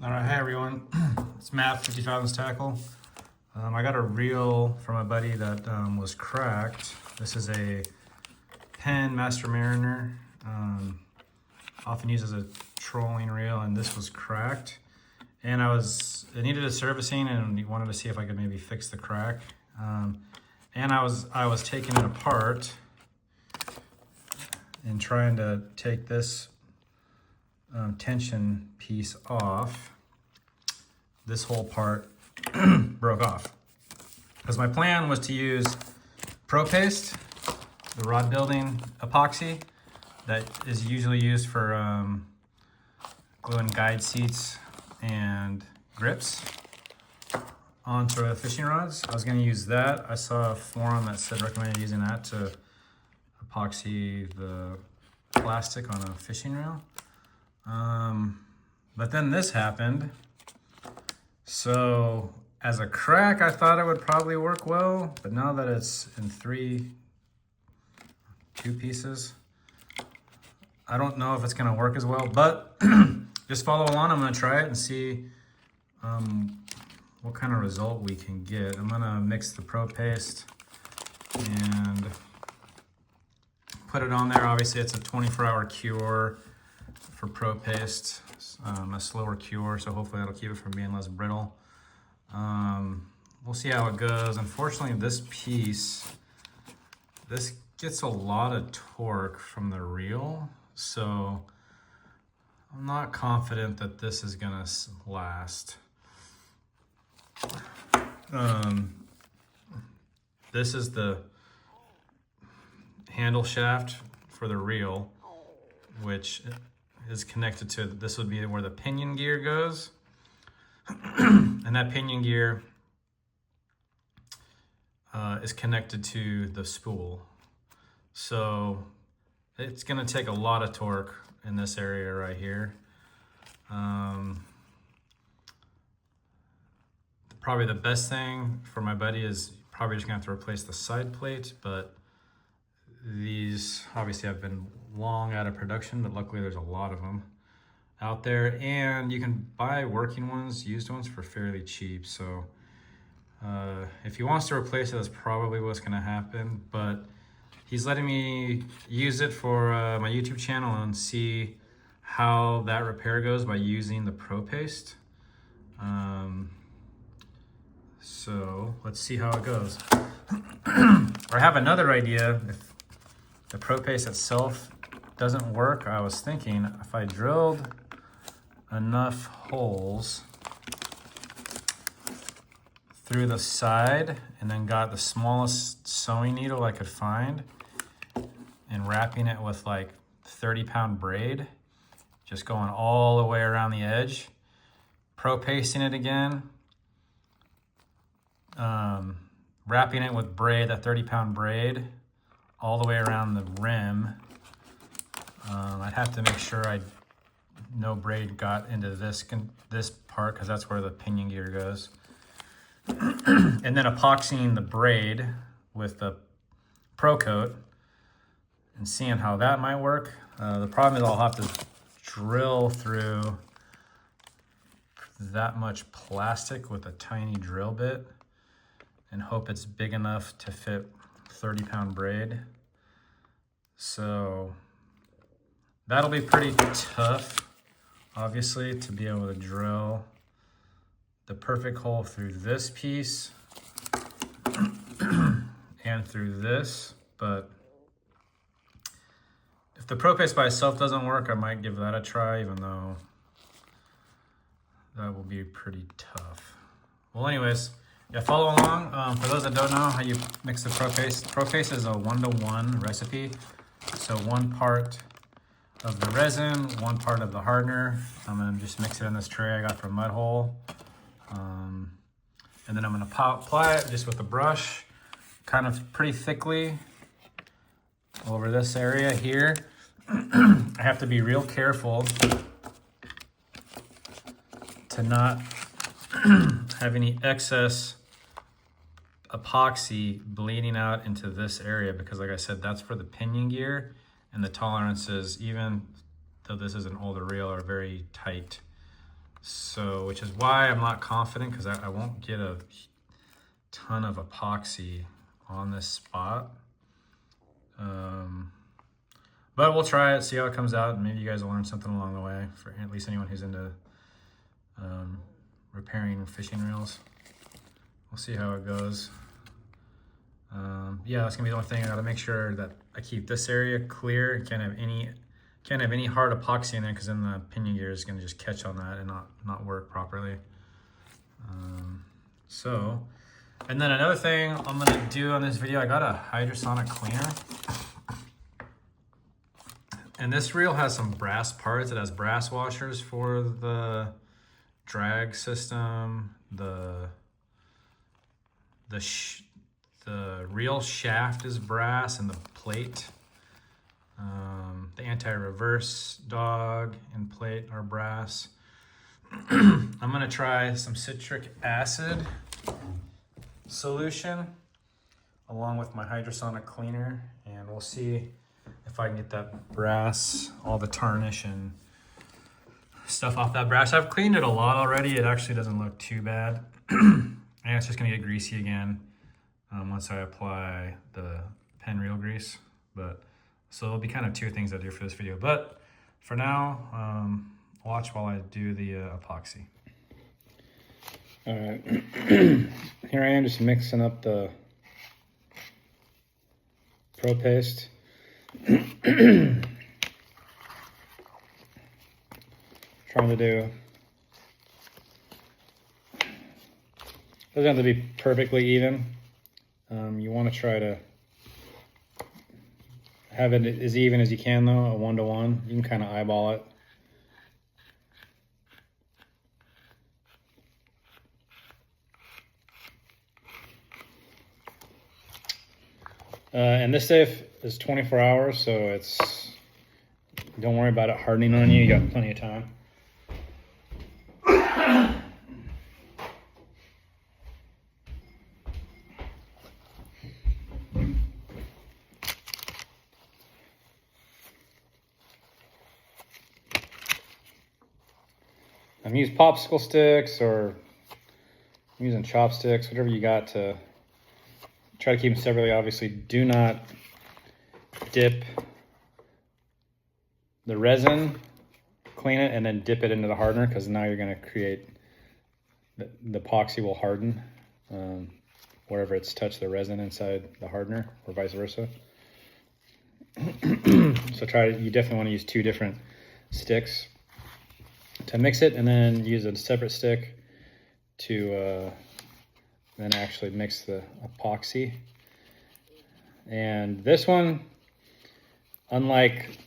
All right, hi everyone. It's Matt, 50 Fathoms Tackle. I got a reel from a buddy that was cracked. This is a Penn Master Mariner, often used as a trolling reel, and this was cracked. And it needed a servicing, and wanted to see if I could maybe fix the crack. And I was taking it apart and trying to take this tension piece off. This whole part broke off because my plan was to use ProPaste, the rod building epoxy that is usually used for gluing guide seats and grips onto the fishing rods. I was going to use that. I saw a forum that said recommended using that to epoxy the plastic on a fishing reel. But then this happened. So as a crack, I thought it would probably work well, but now that it's in two pieces, I don't know if it's gonna work as well, but just follow along. I'm gonna try it and see what kind of result we can get. I'm gonna mix the ProPaste and put it on there. Obviously it's a 24-hour cure for ProPaste, a slower cure, so hopefully that'll keep it from being less brittle. We'll see how it goes. Unfortunately, this gets a lot of torque from the reel, so I'm not confident that this is gonna last. This is the handle shaft for the reel, which is connected to, this would be where the pinion gear goes. And that pinion gear is connected to the spool. So it's gonna take a lot of torque in this area right here. Probably the best thing for my buddy is probably just gonna have to replace the side plate, but these obviously have been long out of production, but luckily there's a lot of them out there, and you can buy working ones, used ones, for fairly cheap. So if he wants to replace it, that's probably what's gonna happen, but he's letting me use it for my YouTube channel and see how that repair goes by using the ProPaste. So let's see how it goes. Or I have another idea. If the ProPaste itself doesn't work, I was thinking if I drilled enough holes through the side and then got the smallest sewing needle I could find and wrapping it with like 30-pound braid, just going all the way around the edge, ProPasting it again, wrapping it with braid, that 30-pound braid, all the way around the rim. I'd have to make sure no braid got into this part, because that's where the pinion gear goes. And then epoxying the braid with the Pro Coat and seeing how that might work. The problem is I'll have to drill through that much plastic with a tiny drill bit and hope it's big enough to fit 30-pound braid. So that'll be pretty tough, obviously, to be able to drill the perfect hole through this piece and through this. But if the ProPaste by itself doesn't work, I might give that a try, even though that will be pretty tough. Well, anyways, yeah, follow along. For those that don't know how you mix the ProPaste, ProPaste is a 1-to-1 recipe. So 1 part of the resin, 1 part of the hardener. I'm gonna just mix it in this tray I got from Mud Hole. And then I'm gonna apply it just with a brush, kind of pretty thickly over this area here. I have to be real careful to not have any excess epoxy bleeding out into this area, because like I said, that's for the pinion gear, and the tolerances, even though this is an older reel, are very tight. So, which is why I'm not confident, because I won't get a ton of epoxy on this spot. But we'll try it, see how it comes out, and maybe you guys will learn something along the way, for at least anyone who's into repairing fishing reels. We'll see how it goes. Yeah, that's gonna be the only thing. I gotta make sure that I keep this area clear. Can't have any hard epoxy in there, because then the pinion gear is gonna just catch on that and not work properly. And then another thing I'm gonna do on this video, I got a hydrosonic cleaner. And this reel has some brass parts. It has brass washers for the drag system, the reel shaft is brass, and the plate, the anti-reverse dog and plate are brass. I'm gonna try some citric acid solution along with my hydrosonic cleaner, and we'll see if I can get that brass, all the tarnish and stuff off that brass. I've cleaned it a lot already. It actually doesn't look too bad. And it's just gonna get greasy again once I apply the Penn reel grease. So it'll be kind of two things I do for this video. But for now, watch while I do the epoxy. All right, here I am just mixing up the ProPaste. Trying to do, doesn't have to be perfectly even. You want to try to have it as even as you can, though, a 1-to-1. You can kind of eyeball it. And this safe is 24 hours, so don't worry about it hardening on you. You got plenty of time. I'm using popsicle sticks, or I'm using chopsticks, whatever you got to try to keep them separately. Obviously, do not dip the resin, clean it, and then dip it into the hardener, because now you're going to create, the epoxy will harden wherever it's touched the resin inside the hardener, or vice versa. So you definitely want to use 2 different sticks to mix it, and then use a separate stick to then actually mix the epoxy. And this one, unlike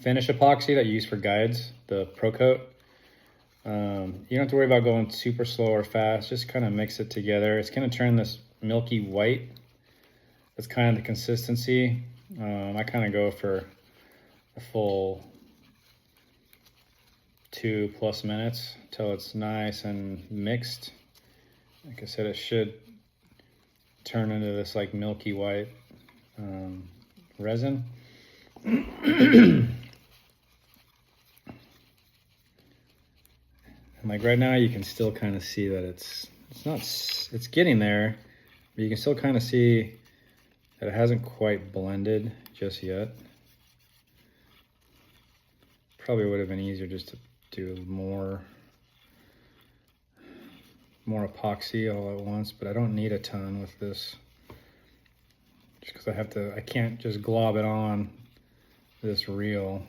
finish epoxy that you use for guides, the Pro Coat, you don't have to worry about going super slow or fast. Just kind of mix it together. It's going to turn this milky white. That's kind of the consistency. I kind of go for a full 2+ minutes until it's nice and mixed. Like I said, it should turn into this like milky white resin. And like right now, you can still kind of see that it's getting there, but you can still kind of see that it hasn't quite blended just yet. Probably would have been easier just to do more epoxy all at once, but I don't need a ton with this, just because I can't just glob it on this reel.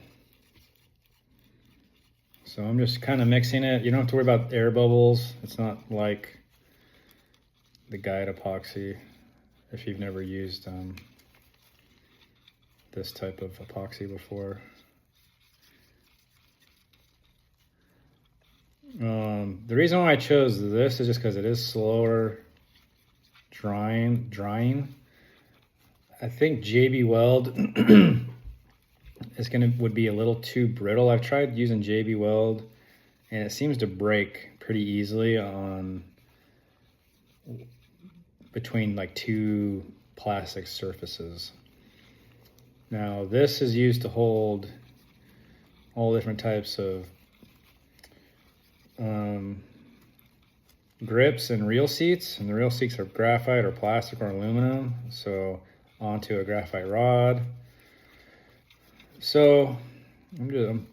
So I'm just kind of mixing it. You don't have to worry about air bubbles. It's not like the guide epoxy if you've never used this type of epoxy before. The reason why I chose this is just because it is slower drying. I think JB Weld would be a little too brittle. I've tried using JB Weld, and it seems to break pretty easily between like 2 plastic surfaces. Now this is used to hold all different types of grips and reel seats, and the reel seats are graphite or plastic or aluminum, so onto a graphite rod. So I'm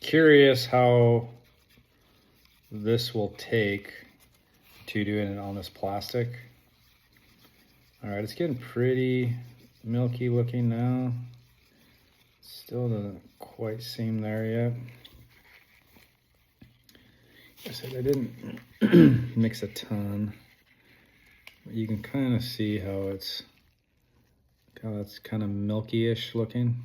curious how this will take to doing it on this plastic. All right, it's getting pretty milky looking now. Still doesn't quite seem there yet. I said I didn't mix a ton, but you can kind of see how it's kind of milky-ish looking.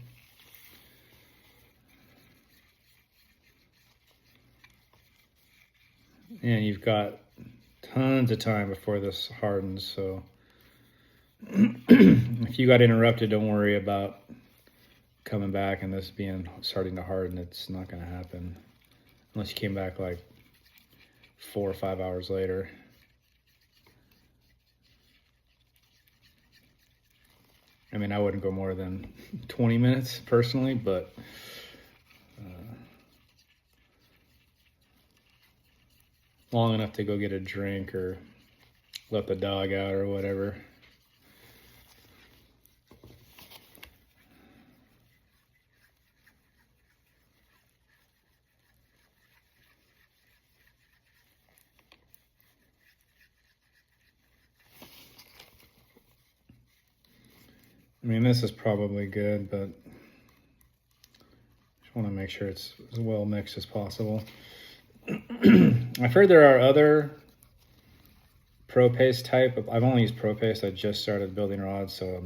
And you've got tons of time before this hardens, so if you got interrupted, don't worry about coming back and this starting to harden. It's not going to happen unless you came back like 4 or 5 hours later. I mean, I wouldn't go more than 20 minutes personally, but long enough to go get a drink or let the dog out or whatever. I mean, this is probably good, but just want to make sure it's as well mixed as possible. I've heard there are other ProPaste type. I've only used ProPaste. I just started building rods, so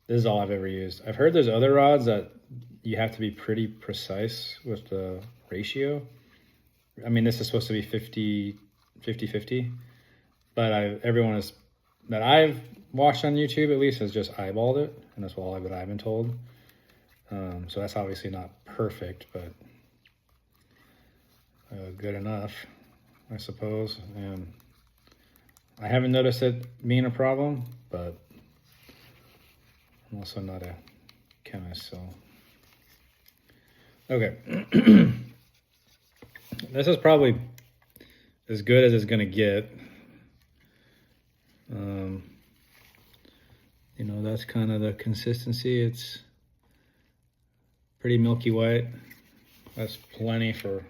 this is all I've ever used. I've heard there's other rods that you have to be pretty precise with the ratio. I mean, this is supposed to be 50-50, but everyone that I've watched on YouTube at least has just eyeballed it, and that's all I've been told. So that's obviously not perfect, but good enough, I suppose. And I haven't noticed it being a problem, but I'm also not a chemist, so. Okay. This is probably as good as it's gonna get. You know, that's kind of the consistency. It's pretty milky white. That's plenty for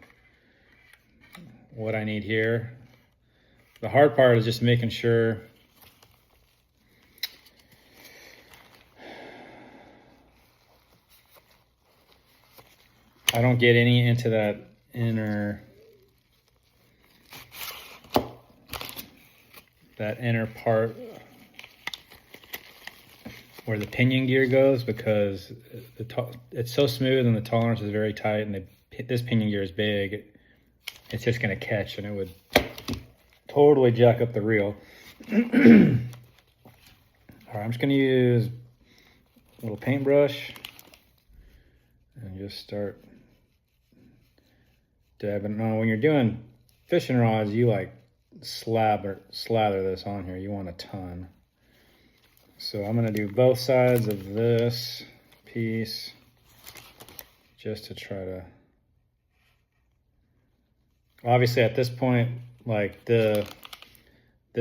what I need here. The hard part is just making sure I don't get any into that inner part where the pinion gear goes, because it's so smooth and the tolerance is very tight, and this pinion gear is big. It's just going to catch, and it would totally jack up the reel. All right, I'm just going to use a little paintbrush and just start dabbing. Now, when you're doing fishing rods, you like slather this on here. You want a ton. So I'm going to do both sides of this piece just to try to, obviously at this point, like this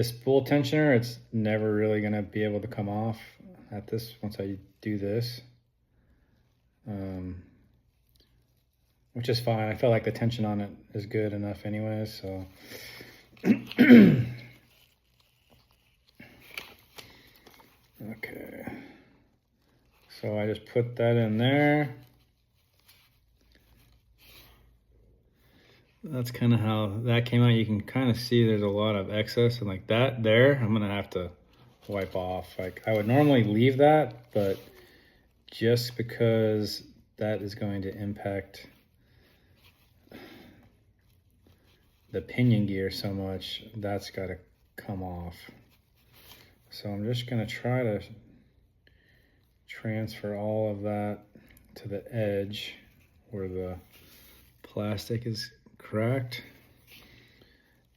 spool tensioner, it's never really going to be able to come off once I do this, which is fine. I feel like the tension on it is good enough anyways, so. Okay, so I just put that in there. That's kind of how that came out. You can kind of see there's a lot of excess, and like that there, I'm gonna have to wipe off. Like I would normally leave that, but just because that is going to impact the pinion gear so much, that's got to come off. So I'm just gonna try to transfer all of that to the edge where the plastic is cracked.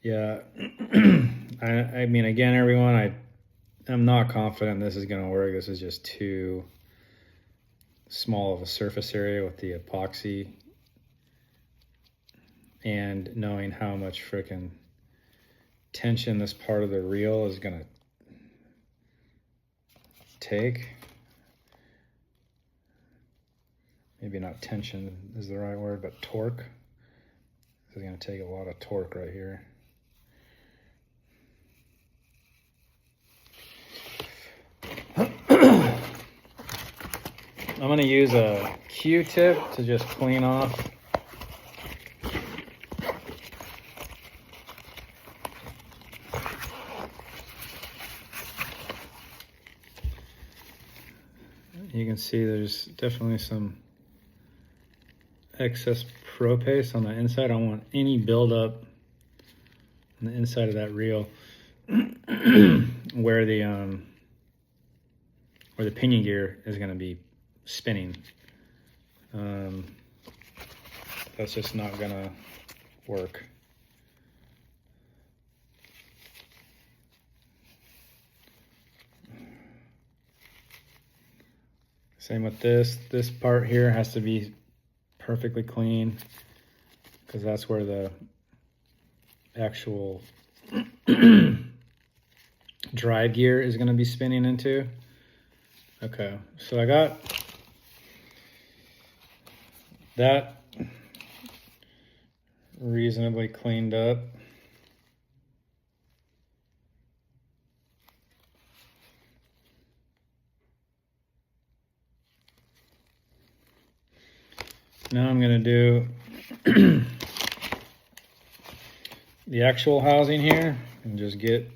Yeah, I mean, again, everyone, I'm not confident this is gonna work. This is just too small of a surface area with the epoxy and knowing how much frickin' tension this part of the reel is gonna take. Maybe not tension is the right word, but torque. It's gonna take a lot of torque right here. I'm gonna use a Q-tip to just clean off you can see there's definitely some excess ProPaste on the inside. I don't want any buildup on the inside of that reel where the pinion gear is going to be spinning. That's just not going to work. Same with this. This part here has to be perfectly clean because that's where the actual drive gear is going to be spinning into. Okay, so I got that reasonably cleaned up. Now I'm going to do the actual housing here and just get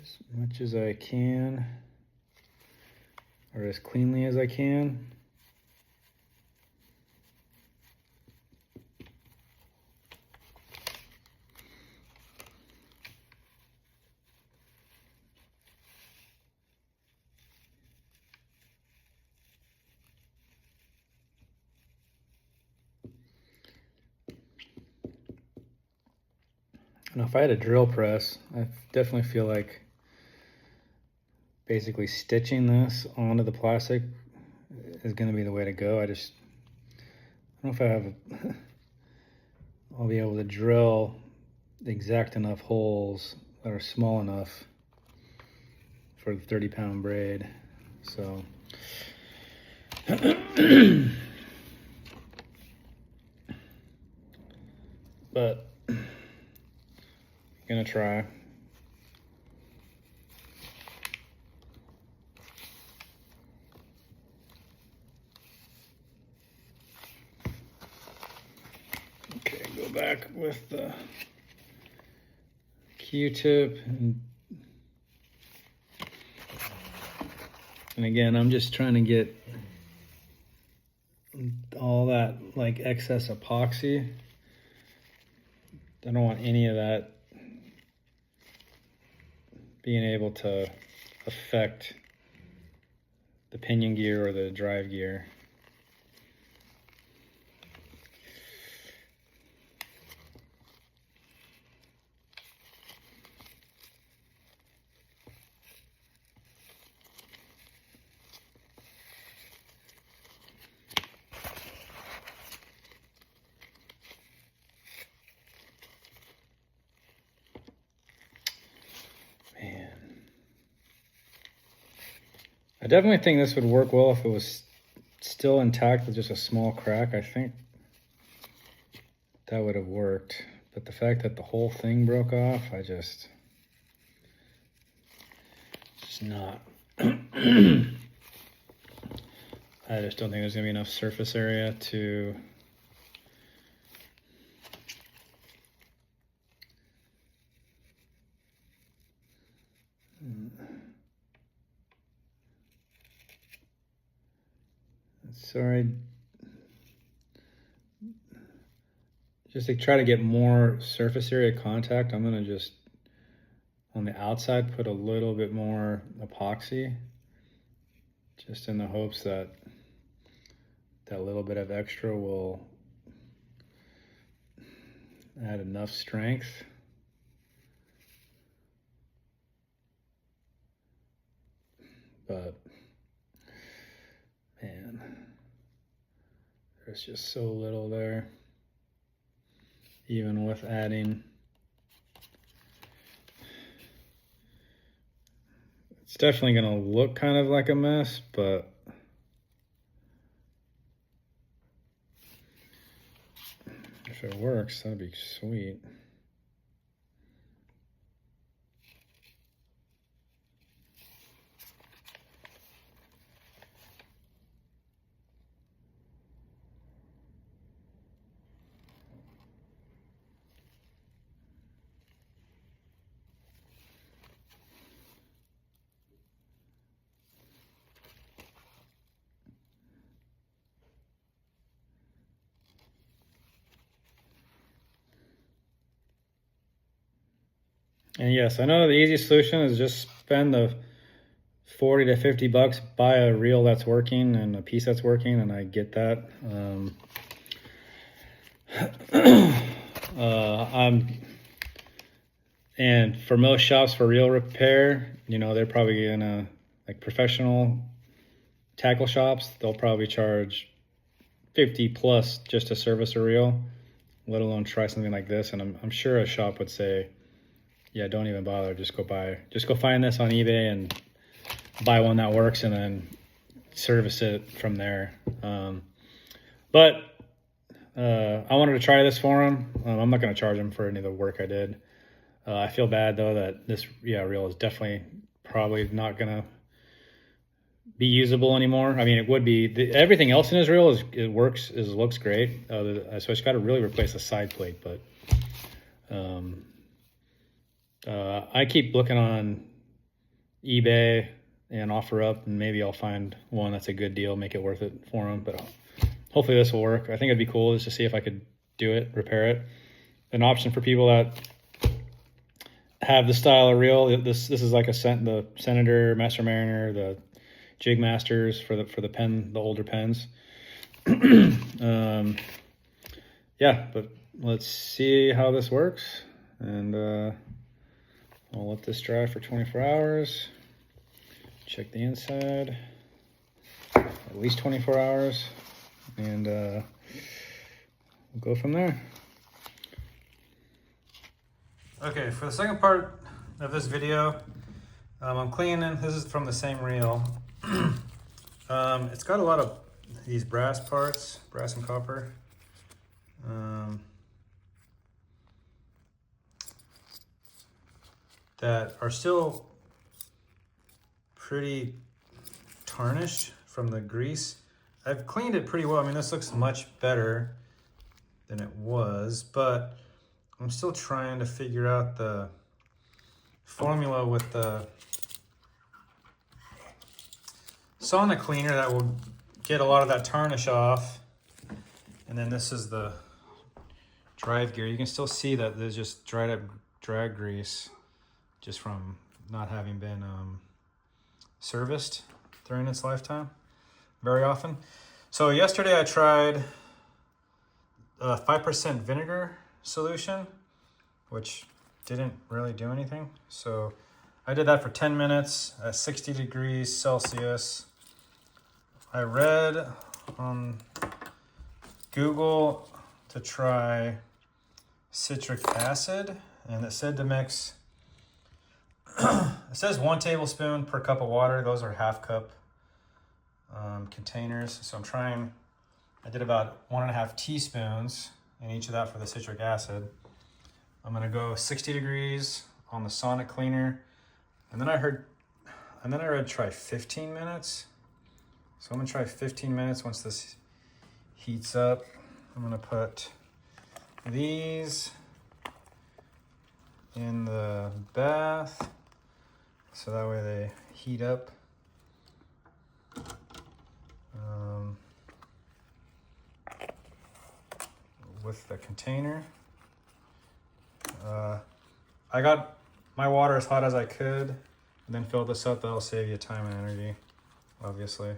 as much as I can, or as cleanly as I can. Now, if I had a drill press, I definitely feel like basically stitching this onto the plastic is going to be the way to go. I don't know if I have I'll be able to drill the exact enough holes that are small enough for the 30-pound braid. So but gonna try. Okay, go back with the Q-tip and again, I'm just trying to get all that like excess epoxy. I don't want any of that being able to affect the pinion gear or the drive gear. I definitely think this would work well if it was still intact with just a small crack. I think that would have worked. But the fact that the whole thing broke off, just not. I just don't think there's gonna be enough surface area to sorry. Just to try to get more surface area contact, I'm gonna just on the outside put a little bit more epoxy, just in the hopes that that little bit of extra will add enough strength. But man, there's just so little there. even with adding. It's definitely gonna look kind of like a mess, but if it works, that'd be sweet. And yes, I know the easy solution is just spend the 40 to 50 bucks, buy a reel that's working and a piece that's working, and I get that. And for most shops for reel repair, you know, they're probably gonna, like professional tackle shops, they'll probably charge 50 plus just to service a reel, let alone try something like this. And I'm sure a shop would say, yeah, don't even bother, just go find this on eBay and buy one that works and then service it from there. But I wanted to try this for him. I'm not going to charge him for any of the work I did. I feel bad though that this reel is definitely probably not going to be usable anymore. I mean, it would be. Everything else in his reel looks great. So I just got to really replace the side plate. But I keep looking on eBay and OfferUp, and maybe I'll find one that's a good deal, make it worth it for him. But hopefully this will work. I think it'd be cool just to see if I could do it, repair it. An option for people that have the style of reel. This is like the Senator, Master Mariner, the Jig Masters for the Penn, the older pens. Yeah, but let's see how this works, and I'll let this dry for 24 hours. Check the inside, at least 24 hours, and we'll go from there. Okay, for the second part of this video, I'm cleaning. This is from the same reel. It's got a lot of these brass parts, brass and copper. That are still pretty tarnished from the grease. I've cleaned it pretty well. I mean, this looks much better than it was, but I'm still trying to figure out the formula with the sauna cleaner that will get a lot of that tarnish off. And then this is the drive gear. You can still see that there's just dried up drag grease just from not having been serviced during its lifetime very often. So yesterday I tried a 5% vinegar solution, which didn't really do anything. So I did that for 10 minutes at 60 degrees Celsius. I read on Google to try citric acid, and it said to mix, it says 1 tablespoon per cup of water. Those are half cup containers. So I did about 1.5 teaspoons in each of that for the citric acid. I'm gonna go 60 degrees on the sonic cleaner. And then I read try 15 minutes. So I'm gonna try 15 minutes once this heats up. I'm gonna put these in the bath so that way they heat up. With the container. I got my water as hot as I could, and then fill this up. That'll save you time and energy, obviously.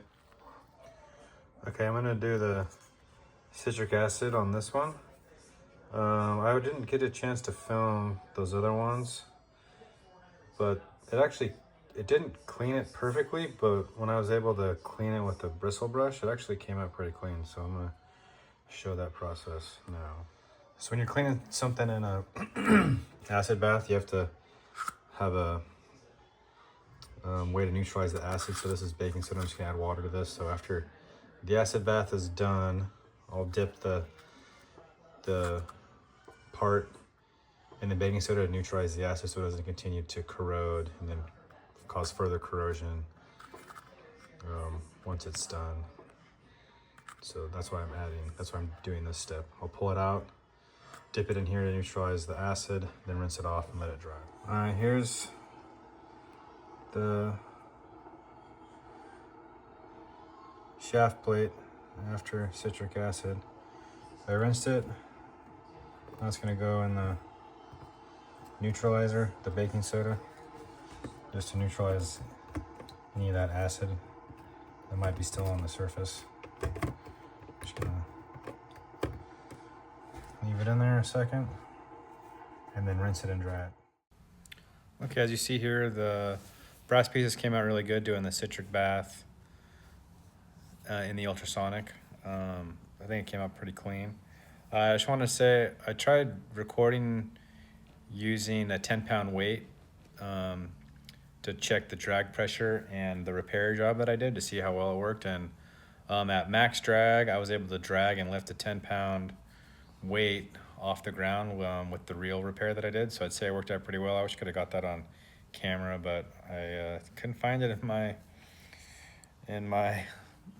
Okay, I'm gonna do the citric acid on this one. I didn't get a chance to film those other ones, but it didn't clean it perfectly, but when I was able to clean it with the bristle brush, it actually came out pretty clean. So I'm gonna show that process now. So when you're cleaning something in a acid bath, you have to have a way to neutralize the acid. So this is baking soda. I'm just gonna add water to this. So after the acid bath is done, I'll dip the part in the baking soda to neutralize the acid so it doesn't continue to corrode and then cause further corrosion once it's done. So that's why I'm doing this step. I'll pull it out, dip it in here to neutralize the acid, then rinse it off and let it dry. All right, here's the shaft plate after citric acid. I rinsed it. Now it's gonna go in the neutralizer, the baking soda, just to neutralize any of that acid that might be still on the surface. Just gonna leave it in there a second and then rinse it and dry it. Okay, as you see here, the brass pieces came out really good doing the citric bath in the ultrasonic. I think it came out pretty clean. I just want to say I tried recording using a 10-pound weight to check the drag pressure and the repair job that I did to see how well it worked. And at max drag, I was able to drag and lift a 10-pound weight off the ground with the reel repair that I did. So I'd say it worked out pretty well. I wish I could have got that on camera, but I couldn't find it in my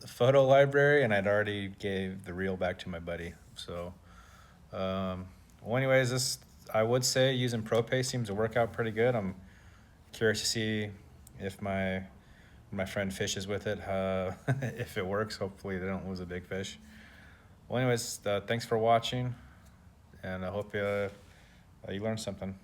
photo library, and I'd already gave the reel back to my buddy. So, well, anyways, I would say using ProPaste seems to work out pretty good. I'm curious to see if my friend fishes with it, if it works. Hopefully they don't lose a big fish. Well, anyways, thanks for watching, and I hope you learned something.